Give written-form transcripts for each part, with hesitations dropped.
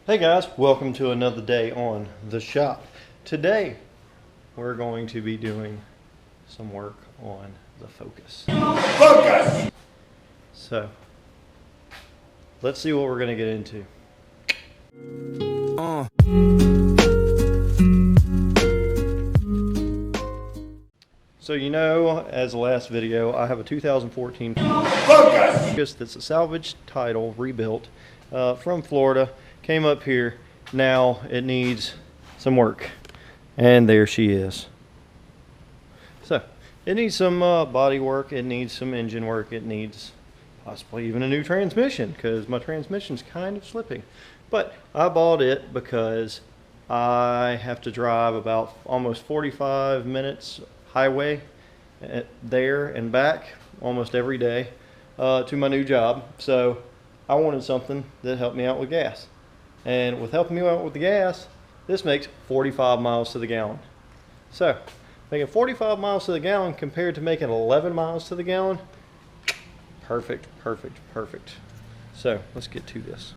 Hey guys, welcome to another day on the shop. Today we're going to be doing some work on the focus. So let's see what we're going to get into. So you know, as the last video, I have a 2014 focus that's a salvaged title, rebuilt from Florida. Came up here. Now it needs some work, and there she is. So it needs some body work, it needs some engine work, it needs possibly even a new transmission, because my transmission's kind of slipping. But I bought it because I have to drive about almost 45 minutes highway there and back almost every day to my new job. So I wanted something that helped me out with gas. And with helping me out with the gas, this makes 45 miles to the gallon. So, making 45 miles to the gallon compared to making 11 miles to the gallon, perfect, perfect, perfect. So, let's get to this.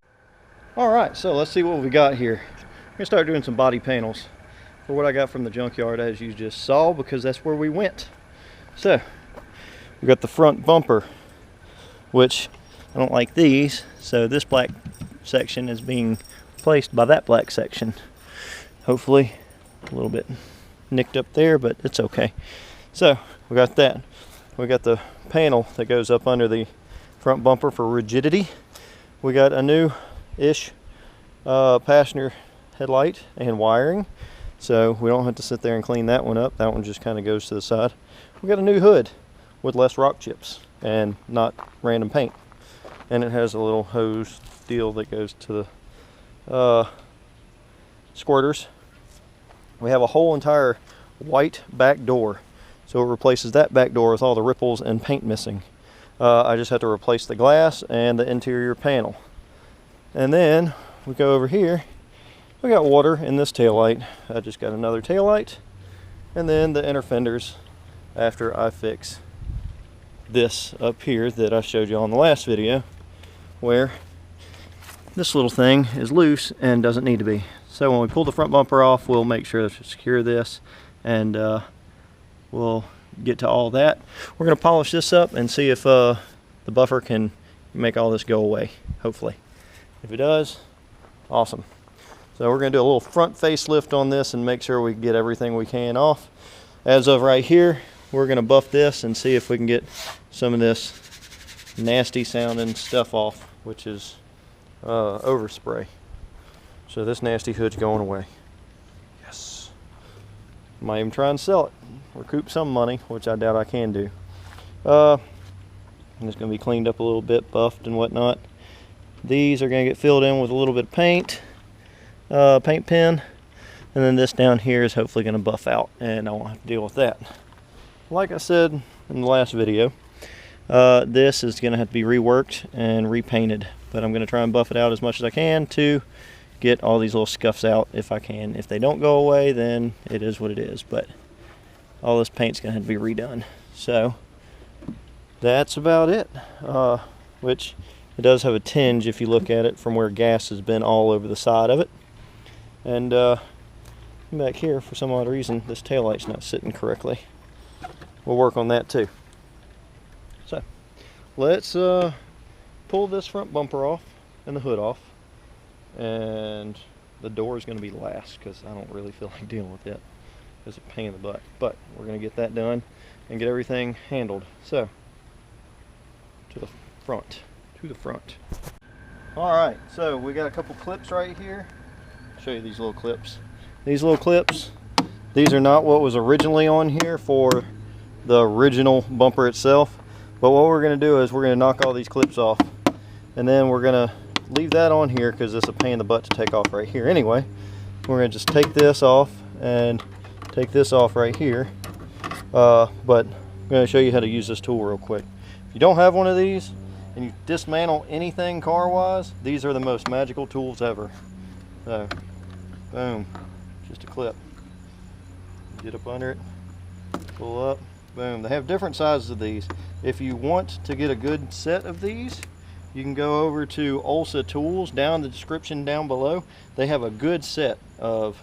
Alright, so let's see what we got here. I'm going to start doing some body panels for what I got from the junkyard, as you just saw, because that's where we went. So, we got the front bumper, which I don't like these, so this black section is being replaced by that black section. Hopefully a little bit nicked up there, but it's okay. So we got that. We got the panel that goes up under the front bumper for rigidity. We got a new-ish passenger headlight and wiring, so we don't have to sit there and clean that one up. That one just kind of goes to the side. We got a new hood with less rock chips and not random paint, and it has a little hose deal that goes to the squirters. We have a whole entire white back door, so it replaces that back door with all the ripples and paint missing. I just have to replace the glass and the interior panel. And then we go over here, we got water in this taillight. I just got another taillight, and then the inner fenders after I fix this up here that I showed you on the last video, where this little thing is loose and doesn't need to be. So when we pull the front bumper off, we'll make sure to secure this, and we'll get to all that. We're going to polish this up and see if the buffer can make all this go away, hopefully. If it does, awesome. So we're going to do a little front facelift on this and make sure we get everything we can off. As of right here, we're going to buff this and see if we can get some of this nasty sounding stuff off, which is overspray. So this nasty hood's going away. Yes. Might even try and sell it, recoup some money, which I doubt I can do. And it's going to be cleaned up a little bit, buffed and whatnot. These are going to get filled in with a little bit of paint, paint pen, and then this down here is hopefully going to buff out, and I won't have to deal with that. Like I said in the last video, this is going to have to be reworked and repainted, but I'm going to try and buff it out as much as I can to get all these little scuffs out if I can. If they don't go away, then it is what it is, but all this paint's going to have to be redone. So that's about it, which it does have a tinge if you look at it from where gas has been all over the side of it. And back here, for some odd reason, this taillight's not sitting correctly. We'll work on that too. So let's pull this front bumper off and the hood off, and the door is going to be last because I don't really feel like dealing with it. It's a pain in the butt, but we're going to get that done and get everything handled. So to the front. All right, so we got a couple clips right here. I'll show you these little clips. These little clips, these are not what was originally on here for the original bumper itself, but what we're going to do is we're going to knock all these clips off, and then we're going to leave that on here because it's a pain in the butt to take off right here anyway. We're going to just take this off and take this off right here, but I'm going to show you how to use this tool real quick. If you don't have one of these and you dismantle anything car wise, these are the most magical tools ever. So boom, just a clip, get up under it, pull up, boom. They have different sizes of these. If you want to get a good set of these, you can go over to OLSA Tools down in the description down below. They have a good set of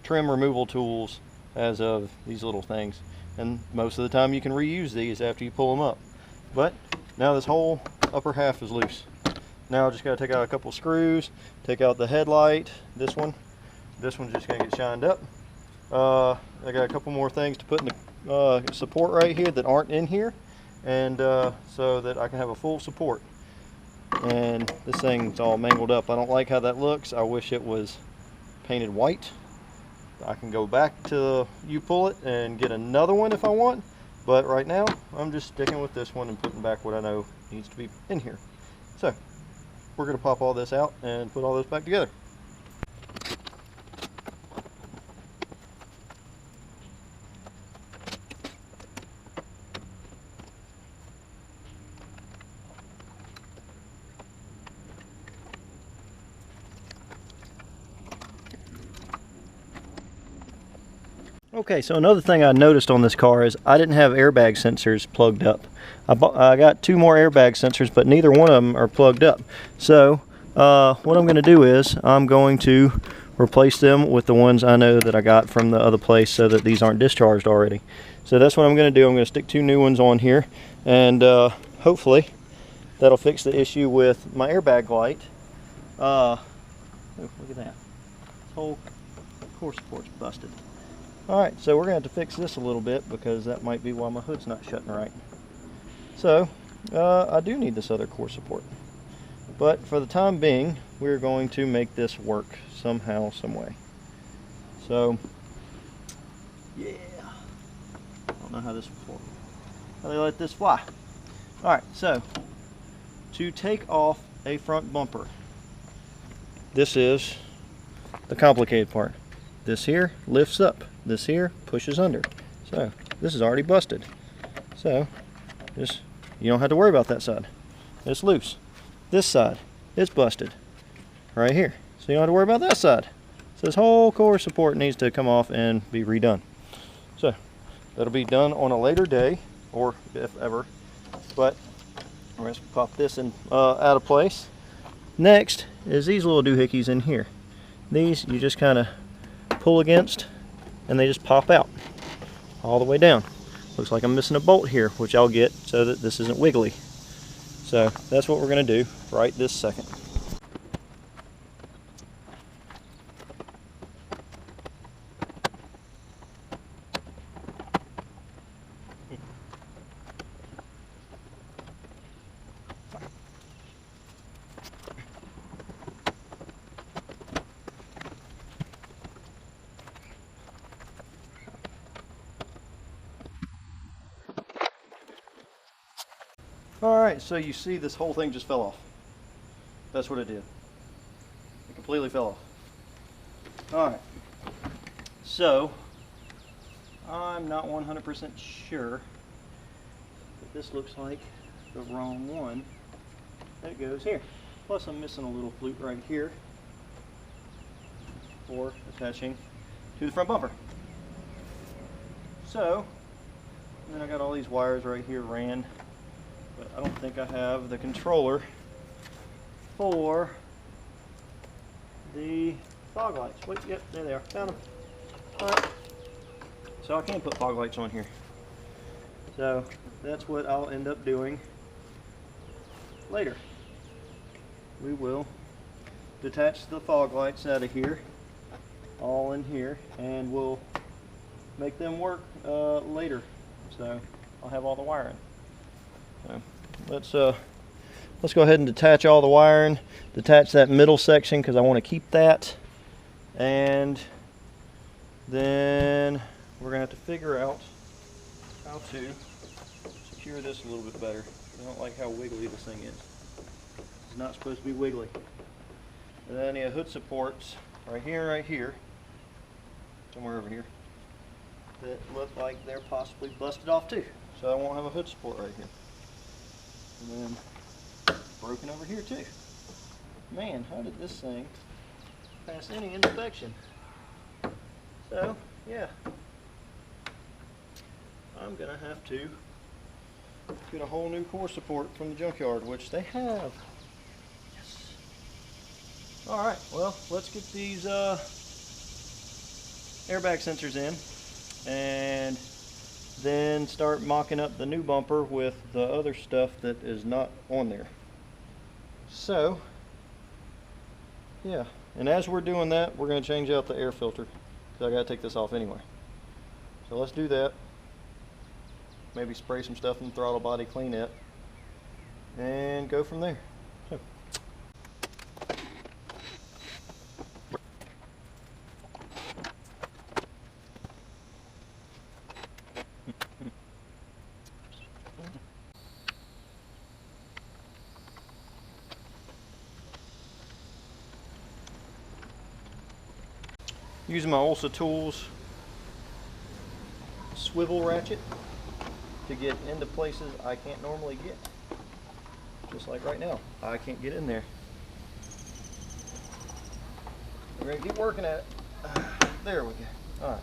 trim removal tools as of these little things, and most of the time you can reuse these after you pull them up. But now this whole upper half is loose. Now I just got to take out a couple screws, take out the headlight. This one's just going to get shined up. I got a couple more things to put in the support right here that aren't in here, and so that I can have a full support. And this thing's all mangled up. I don't like how that looks. I wish it was painted white. I can go back to pull it and get another one if I want, but right now I'm just sticking with this one and putting back what I know needs to be in here. So we're going to pop all this out and put all this back together. Okay, so another thing I noticed on this car is I didn't have airbag sensors plugged up. I got 2 more airbag sensors, but neither one of them are plugged up. So what I'm going to do is I'm going to replace them with the ones I know that I got from the other place, so that these aren't discharged already. So that's what I'm going to do. I'm going to stick 2 new ones on here, and hopefully that'll fix the issue with my airbag light. Oh, look at that. This whole core support's busted. Alright, so we're going to have to fix this a little bit, because that might be why my hood's not shutting right. So, I do need this other core support. But for the time being, we're going to make this work somehow, some way. So, yeah. I don't know how this will work. How they let this fly. Alright, so, to take off a front bumper, this is the complicated part. This here lifts up. This here pushes under. So this is already busted. So you don't have to worry about that side. It's loose. This side, it's busted right here. So you don't have to worry about that side. So this whole core support needs to come off and be redone. So that'll be done on a later day, or if ever. But we're going to pop this in out of place. Next is these little doohickeys in here. These you just kind of pull against, and they just pop out all the way down. Looks like I'm missing a bolt here, which I'll get so that this isn't wiggly. So that's what we're going to do right this second. Alright, so you see this whole thing just fell off. That's what it did. It completely fell off. Alright, so I'm not 100% sure, but this looks like the wrong one that goes here. Plus I'm missing a little flute right here for attaching to the front bumper. So, and then I got all these wires right here ran. But I don't think I have the controller for the fog lights. Wait, yep, there they are. Found them. Alright. So I can put fog lights on here. So that's what I'll end up doing later. We will detach the fog lights out of here, all in here, and we'll make them work later. So I'll have all the wiring. So let's go ahead and detach all the wiring, detach that middle section because I want to keep that, and then we're going to have to figure out how to secure this a little bit better. I don't like how wiggly this thing is. It's not supposed to be wiggly. And then you have hood supports right here, somewhere over here, that look like they're possibly busted off too. So I won't have a hood support right here. And then broken over here too. Man, how did this thing pass any inspection? So, yeah. I'm gonna have to get a whole new core support from the junkyard, which they have. Yes. Alright, well, let's get these airbag sensors in and then start mocking up the new bumper with the other stuff that is not on there. So, yeah, and as we're doing that, we're going to change out the air filter because I got to take this off anyway. So let's do that. Maybe spray some stuff in the throttle body, clean it, and go from there. So. Using my OLSA tools swivel ratchet to get into places I can't normally get. Just like right now, I can't get in there. We're gonna keep working at it. There we go. All right.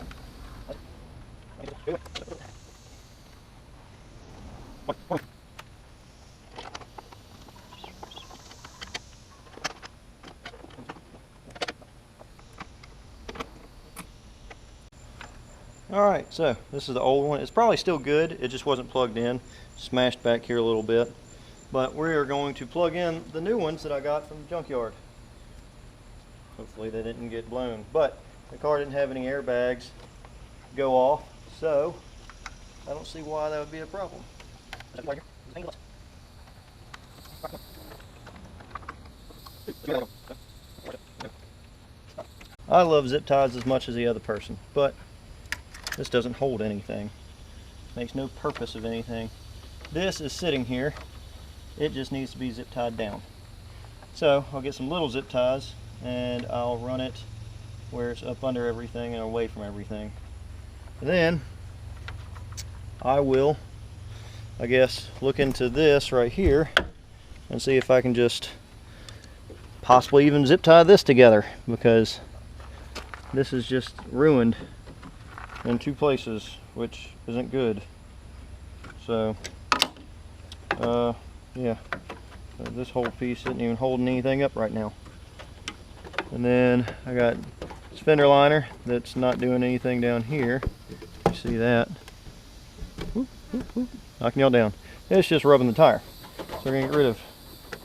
Alright, so this is the old one. It's probably still good, it just wasn't plugged in. Smashed back here a little bit. But we are going to plug in the new ones that I got from the junkyard. Hopefully they didn't get blown. But the car didn't have any airbags go off, so I don't see why that would be a problem. I love zip ties as much as the other person, but this doesn't hold anything. Makes no purpose of anything. This is sitting here. It just needs to be zip tied down. So I'll get some little zip ties and I'll run it where it's up under everything and away from everything. And then I will, I guess, look into this right here and see if I can just possibly even zip tie this together, because this is just ruined in two places, which isn't good. So yeah, this whole piece isn't even holding anything up right now. And then I got this fender liner that's not doing anything down here. You see that? Whoop, whoop, whoop. Knocking y'all down. It's just rubbing the tire. So we're gonna get rid of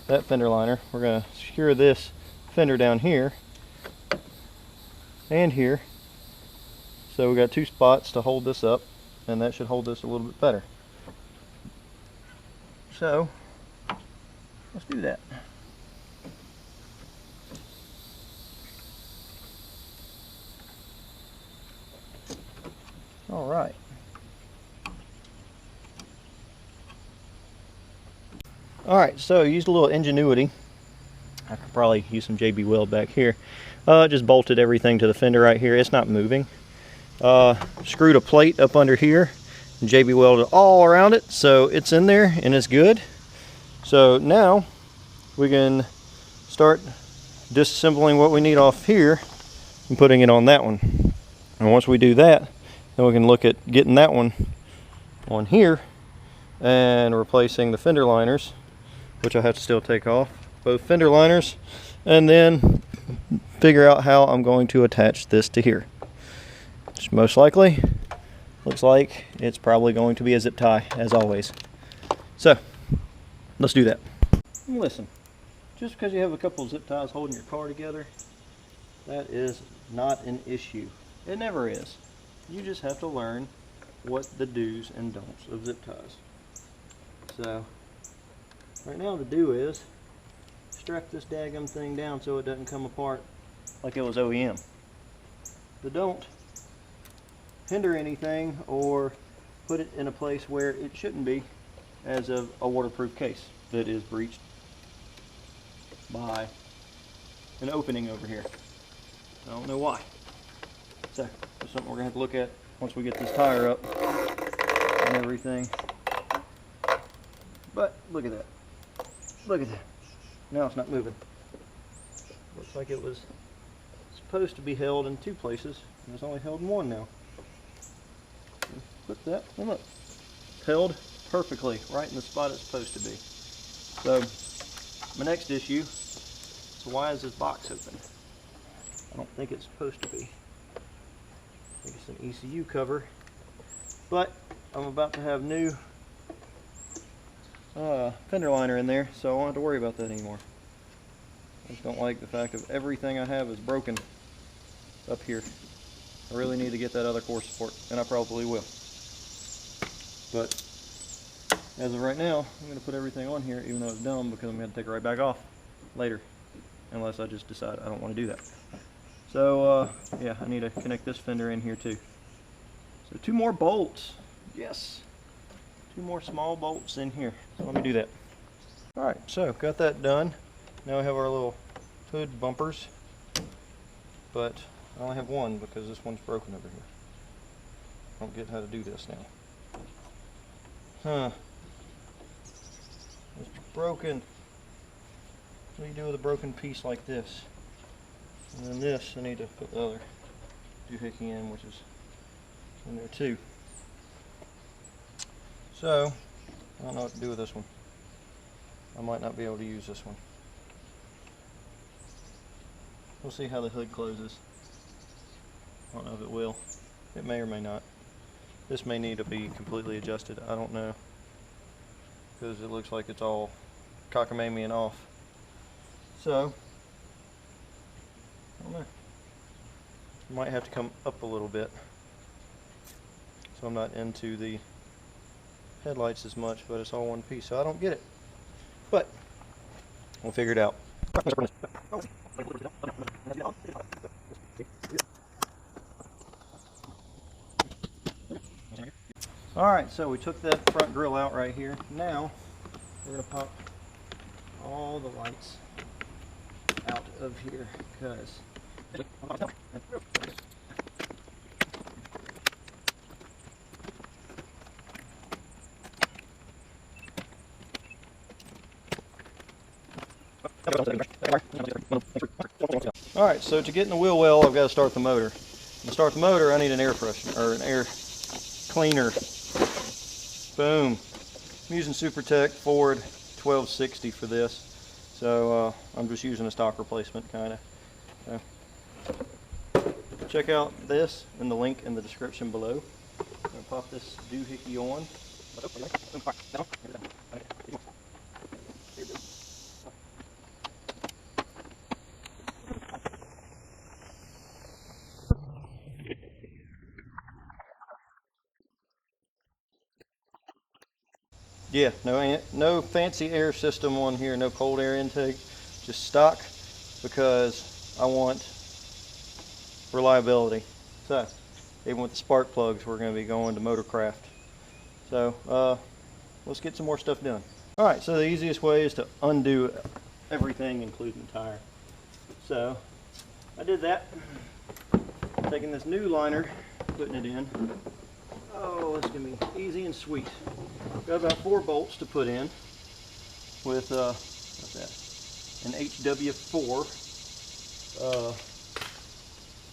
that fender liner. We're gonna secure this fender down here and here. So we got two spots to hold this up, and that should hold this a little bit better. So let's do that. All right. All right, so used a little ingenuity. I could probably use some JB Weld back here. Just bolted everything to the fender right here. It's not moving. Screwed a plate up under here and JB welded all around it, so it's in there and it's good. So now we can start disassembling what we need off here and putting it on that one. And once we do that, then we can look at getting that one on here and replacing the fender liners, which I have to still take off, both fender liners, and then figure out how I'm going to attach this to here. Which most likely looks like it's probably going to be a zip tie, as always. So let's do that. Listen, just because you have a couple of zip ties holding your car together, that is not an issue. It never is. You just have to learn what the do's and don'ts of zip ties. So right now the do is strap this daggum thing down so it doesn't come apart like it was OEM. The don't: hinder anything or put it in a place where it shouldn't be, as of a waterproof case that is breached by an opening over here. I don't know why. So that's something we're gonna have to look at once we get this tire up and everything. But look at that. Look at that. Now it's not moving. Looks like it was supposed to be held in two places, and it's only held in one now. Put that, and look, held perfectly right in the spot it's supposed to be. So my next issue is, why is this box open? I don't think it's supposed to be. I think it's an ECU cover, but I'm about to have new fender liner in there, so I won't have to worry about that anymore. I just don't like the fact of everything I have is broken up here. I really need to get that other core support, and I probably will. But as of right now, I'm going to put everything on here, even though it's dumb, because I'm going to take it right back off later, unless I just decide I don't want to do that. So yeah, I need to connect this fender in here too. So 2 more bolts. Yes, 2 more small bolts in here. So let me do that. All right, so got that done. Now we have our little hood bumpers, but I only have one because this one's broken over here. I don't get how to do this now. Huh. It's broken. What do you do with a broken piece like this? And then this, I need to put the other doohickey in, which is in there too. So, I don't know what to do with this one. I might not be able to use this one. We'll see how the hood closes. I don't know if it will. It may or may not. This may need to be completely adjusted. I don't know, because it looks like it's all cockamamie and off. So, I don't know. I might have to come up a little bit, so I'm not into the headlights as much, but it's all one piece, so I don't get it. But we'll figure it out. Alright, so we took that front grill out right here. Now we're going to pop all the lights out of here, because alright, so to get in the wheel well, I've got to start the motor. To start the motor, I need an air freshener, or an air cleaner. Boom. I'm using Supertech Ford 1260 for this, so I'm just using a stock replacement, kind of. Check out this and the link in the description below. I'm going to pop this doohickey on. Yeah, no fancy air system on here, no cold air intake, just stock, because I want reliability. So, even with the spark plugs, we're going to be going to Motorcraft. So, let's get some more stuff done. Alright, so the easiest way is to undo everything, including the tire. So, I did that. Taking this new liner, putting it in. Oh, it's going to be easy and sweet. Got about 4 bolts to put in with what's that? An HW4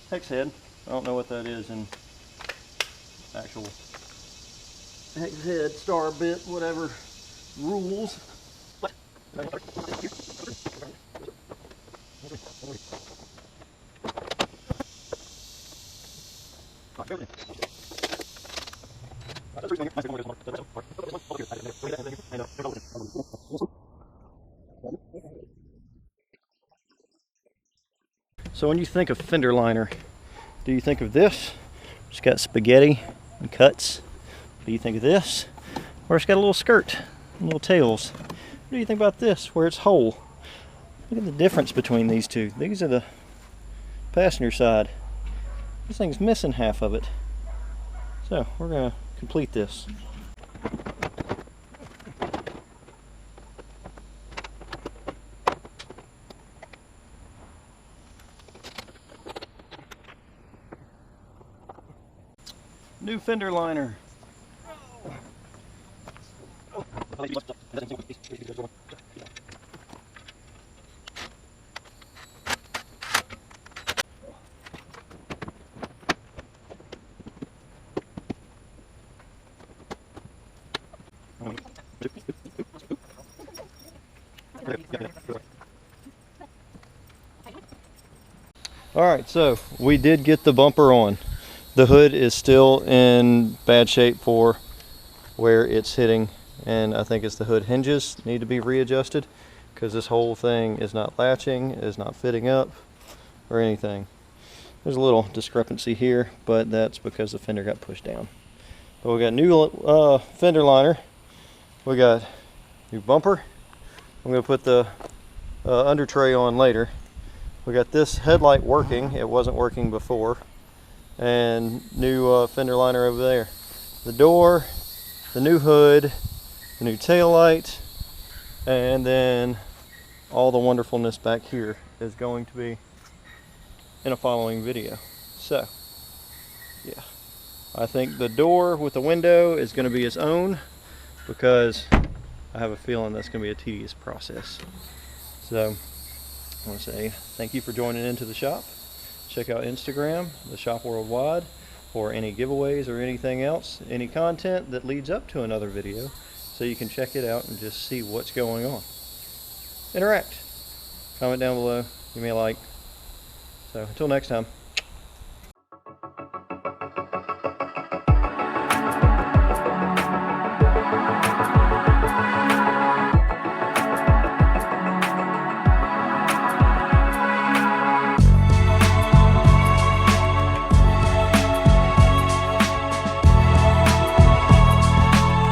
hex head. I don't know what that is in actual hex head, star bit, whatever rules. So when you think of fender liner, do you think of this? It's got spaghetti and cuts. Do you think of this? Or it's got a little skirt and little tails. What do you think about this, where it's whole? Look at the difference between these two. These are the passenger side. This thing's missing half of it. So we're going to complete this. New fender liner. Alright, so we did get the bumper on. The hood is still in bad shape for where it's hitting, and I think it's the hood hinges need to be readjusted because this whole thing is not latching, is not fitting up or anything. There's a little discrepancy here, but that's because the fender got pushed down. But we got new fender liner, we got new bumper. I'm going to put the under tray on later. We got this headlight working, it wasn't working before, and new fender liner over there. The door, the new hood, the new tail light, and then all the wonderfulness back here is going to be in a following video. So, yeah. I think the door with the window is going to be its own because I have a feeling that's going to be a tedious process. So, I want to say thank you for joining into the shop. Check out Instagram, the shop worldwide, for any giveaways or anything else, any content that leads up to another video, so you can check it out and just see what's going on. Interact. Comment down below, give me a like. So until next time.